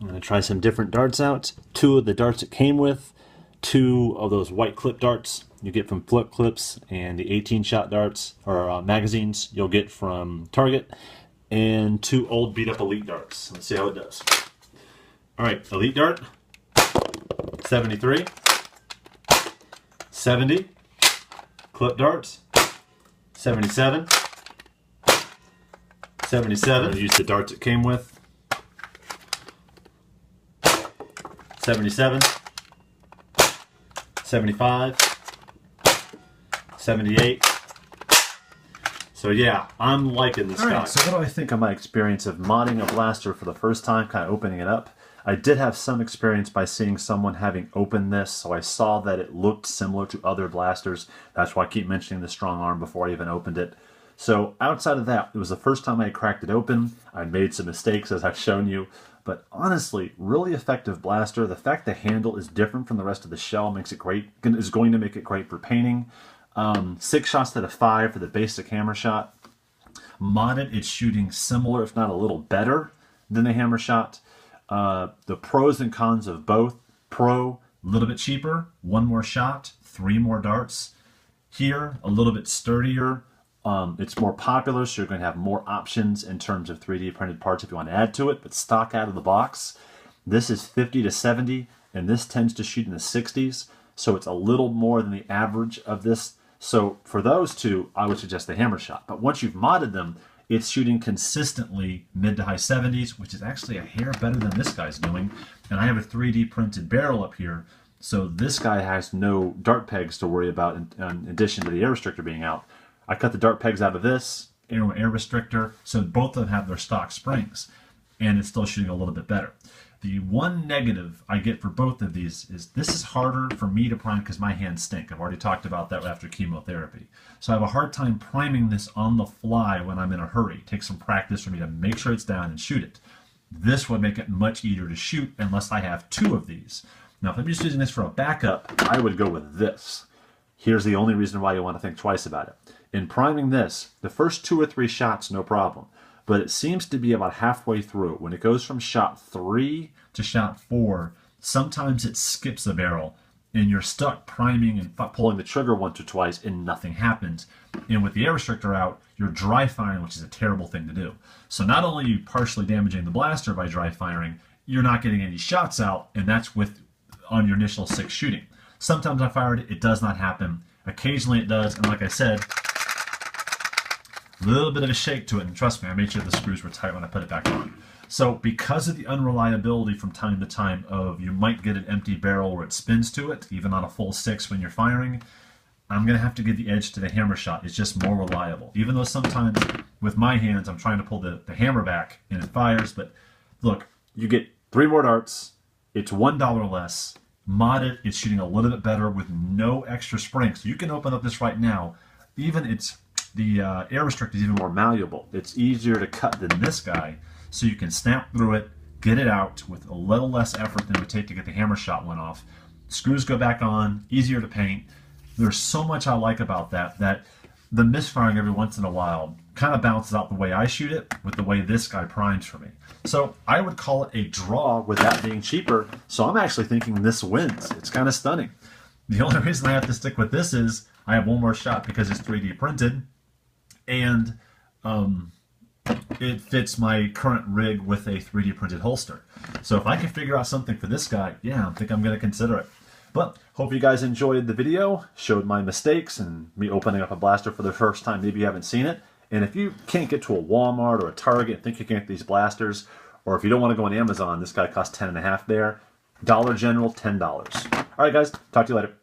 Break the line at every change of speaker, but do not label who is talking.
I'm going to try some different darts out. 2 of the darts it came with, 2 of those white clip darts you get from Flip Clips, and the 18-shot darts, or magazines, you'll get from Target, and 2 old beat-up Elite darts. Let's see how it does. Alright, Elite dart, 73, 70, clip darts, 77, 77, I'll use the darts it came with, 77, 75, 78. So yeah, I'm liking this guy. So what do I think of my experience of modding a blaster for the first time, kind of opening it up? I did have some experience by seeing someone having opened this, so I saw that it looked similar to other blasters. That's why I keep mentioning the strong arm before I even opened it. So outside of that, it was the first time I cracked it open. I made some mistakes, as I've shown you. But honestly, really effective blaster. The fact the handle is different from the rest of the shell makes it great, is going to make it great for painting. 6 shots to the 5 for the basic hammer shot. Modded, it's shooting similar, if not a little better than the hammer shot. The pros and cons of both. Pro, a little bit cheaper, 1 more shot, 3 more darts. Here, a little bit sturdier. It's more popular, so you're going to have more options in terms of 3D printed parts if you want to add to it, but stock out of the box. This is 50 to 70, and this tends to shoot in the 60s, so it's a little more than the average of this. So for those two, I would suggest the hammer shot. But once you've modded them, it's shooting consistently mid to high 70s, which is actually a hair better than this guy's doing. And I have a 3D printed barrel up here, so this guy has no dart pegs to worry about in addition to the air restrictor being out. I cut the dart pegs out of this, air restrictor, so both of them have their stock springs, and it's still shooting a little bit better. The one negative I get for both of these is this is harder for me to prime because my hands stink. I've already talked about that after chemotherapy. So I have a hard time priming this on the fly when I'm in a hurry. It takes some practice for me to make sure it's down and shoot it. This would make it much easier to shoot unless I have 2 of these. Now if I'm just using this for a backup, I would go with this. Here's the only reason why you want to think twice about it. In priming this, the first 2 or 3 shots, no problem. But it seems to be about halfway through. When it goes from shot 3 to shot 4, sometimes it skips the barrel, and you're stuck priming and pulling the trigger once or twice, and nothing happens. And with the air restrictor out, you're dry firing, which is a terrible thing to do. So not only are you partially damaging the blaster by dry firing, you're not getting any shots out, and that's on your initial 6 shooting. Sometimes I fired it, it does not happen. Occasionally it does, and like I said, a little bit of a shake to it, and trust me, I made sure the screws were tight when I put it back on. So because of the unreliability from time to time of you might get an empty barrel where it spins to it, even on a full 6 when you're firing, I'm going to have to give the edge to the hammer shot. It's just more reliable. Even though sometimes with my hands I'm trying to pull the hammer back and it fires, but look, you get 3 more darts, it's $1 less, modded, it's shooting a little bit better with no extra springs. So you can open up this right now, even the air restrictor is even more malleable. It's easier to cut than this guy, so you can snap through it, get it out with a little less effort than it would take to get the hammer shot one off. Screws go back on, easier to paint. There's so much I like about that the misfiring every once in a while kind of balances out the way I shoot it with the way this guy primes for me. So I would call it a draw with that being cheaper, so I'm actually thinking this wins. It's kind of stunning. The only reason I have to stick with this is I have 1 more shot because it's 3D printed, and it fits my current rig with a 3D printed holster. So if I can figure out something for this guy, yeah, I think I'm going to consider it. But hope you guys enjoyed the video, showed my mistakes and me opening up a blaster for the first time. Maybe you haven't seen it. And if you can't get to a Walmart or a Target and think you can get these blasters, or if you don't want to go on Amazon, this guy costs $10.50 there. Dollar General, $10. All right, guys, talk to you later.